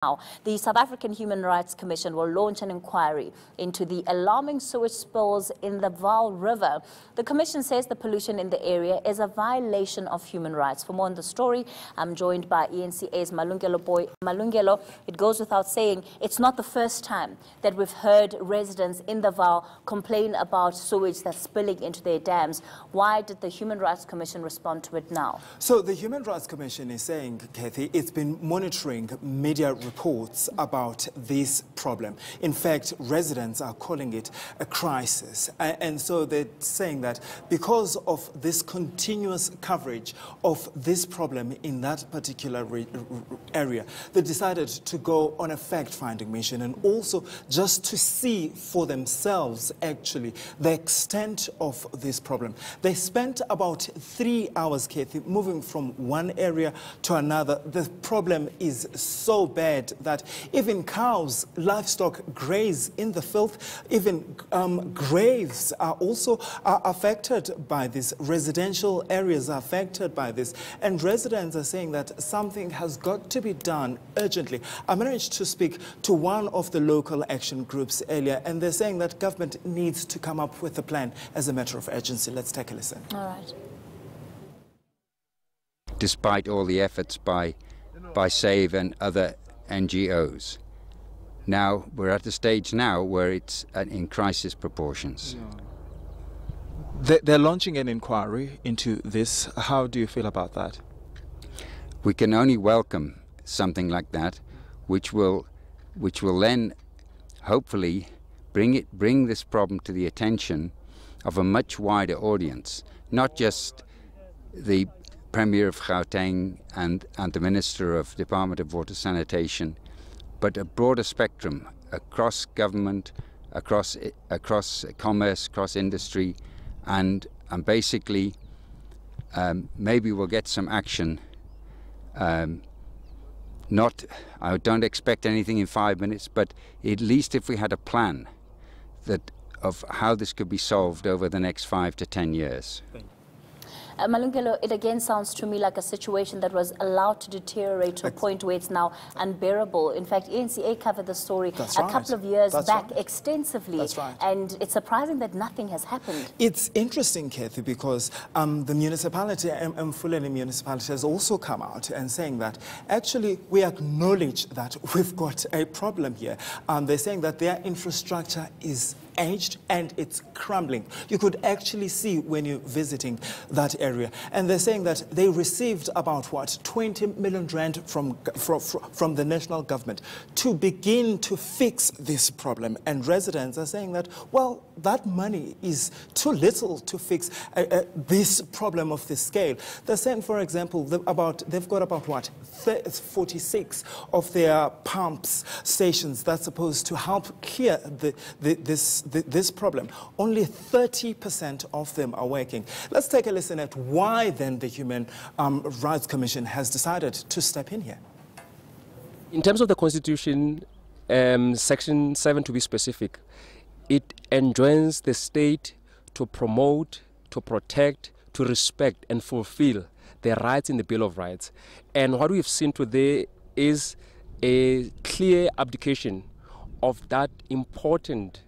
Now, the South African Human Rights Commission will launch an inquiry into the alarming sewage spills in the Vaal River. The Commission says the pollution in the area is a violation of human rights. For more on the story, I'm joined by ENCA's Malungelo. It goes without saying, it's not the first time that we've heard residents in the Vaal complain about sewage that's spilling into their dams. Why did the Human Rights Commission respond to it now? So the Human Rights Commission is saying, Kathy, it's been monitoring media reports about this problem. In fact, residents are calling it a crisis. And so they're saying that because of this continuous coverage of this problem in that particular area, they decided to go on a fact-finding mission and also just to see for themselves, actually, the extent of this problem. They spent about 3 hours, Kathy, moving from one area to another. The problem is so bad that even cows, livestock graze in the filth. Even graves are also affected by this. Residential areas are affected by this. And residents are saying that something has got to be done urgently. I managed to speak to one of the local action groups earlier, and they're saying that government needs to come up with a plan as a matter of urgency. Let's take a listen. All right. Despite all the efforts by SAVE and other NGOs. Now, we're at a stage now where it's in crisis proportions. They're launching an inquiry into this. How do you feel about that? We can only welcome something like that, which will then hopefully bring this problem to the attention of a much wider audience, not just the Premier of Gauteng and the Minister of Department of Water Sanitation, but a broader spectrum across government, across commerce, across industry, and basically maybe we'll get some action. I don't expect anything in 5 minutes, but at least if we had a plan of how this could be solved over the next 5 to 10 years. Malungelo, it again sounds to me like a situation that was allowed to deteriorate to a point where it's now unbearable. In fact, ENCA covered the story a couple of years back extensively. That's right. And it's surprising that nothing has happened. It's interesting, Kathy, because the municipality, Mfuleni municipality, has also come out and saying that actually we acknowledge that we've got a problem here. They're saying that their infrastructure is aged and it's crumbling. You could actually see when you're visiting that area. And they're saying that they received about, what, 20 million rand from the national government to begin to fix this problem. And residents are saying that, well, that money is too little to fix this problem of this scale. They're saying, for example, they've got about, what, 46 of their pumps stations that's supposed to help clear this problem. Only 30% of them are working. Let's take a listen at why then the Human Rights Commission has decided to step in here. In terms of the Constitution, Section 7 to be specific, it enjoins the state to promote, to protect, to respect and fulfill the rights in the Bill of Rights. And what we've seen today is a clear abdication of that important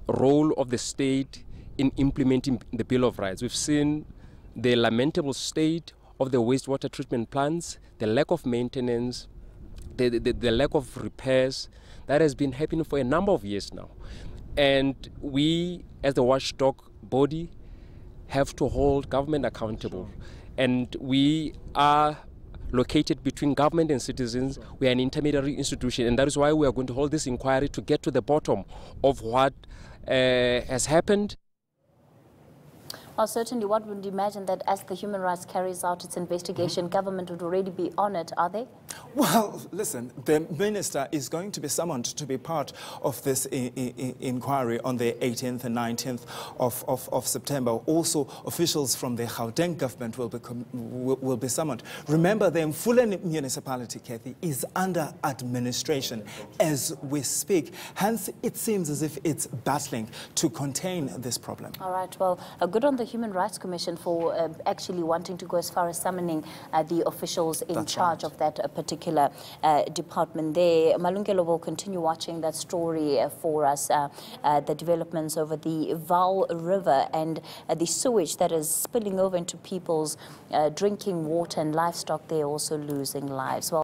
role of the state in implementing the Bill of Rights. We've seen the lamentable state of the wastewater treatment plants, the lack of maintenance, the lack of repairs that has been happening for a number of years now. And we, as the watchdog body, have to hold government accountable. And we are located between government and citizens. We are an intermediary institution, and that is why we are going to hold this inquiry to get to the bottom of what has happened. Well, certainly one would imagine that as the Human Rights carries out its investigation, government would already be on it, are they? Well, listen, the minister is going to be summoned to be part of this inquiry on the 18th and 19th of September. Also, officials from the Gauteng government will be summoned. Remember, the Mfuleni municipality, Kathy, is under administration as we speak. Hence, it seems as if it's battling to contain this problem. All right, well, good on the Human Rights Commission for actually wanting to go as far as summoning the officials in charge of that particular department there. Malungelo will continue watching that story for us, the developments over the Vaal River and the sewage that is spilling over into people's drinking water, and livestock there also losing lives. Well,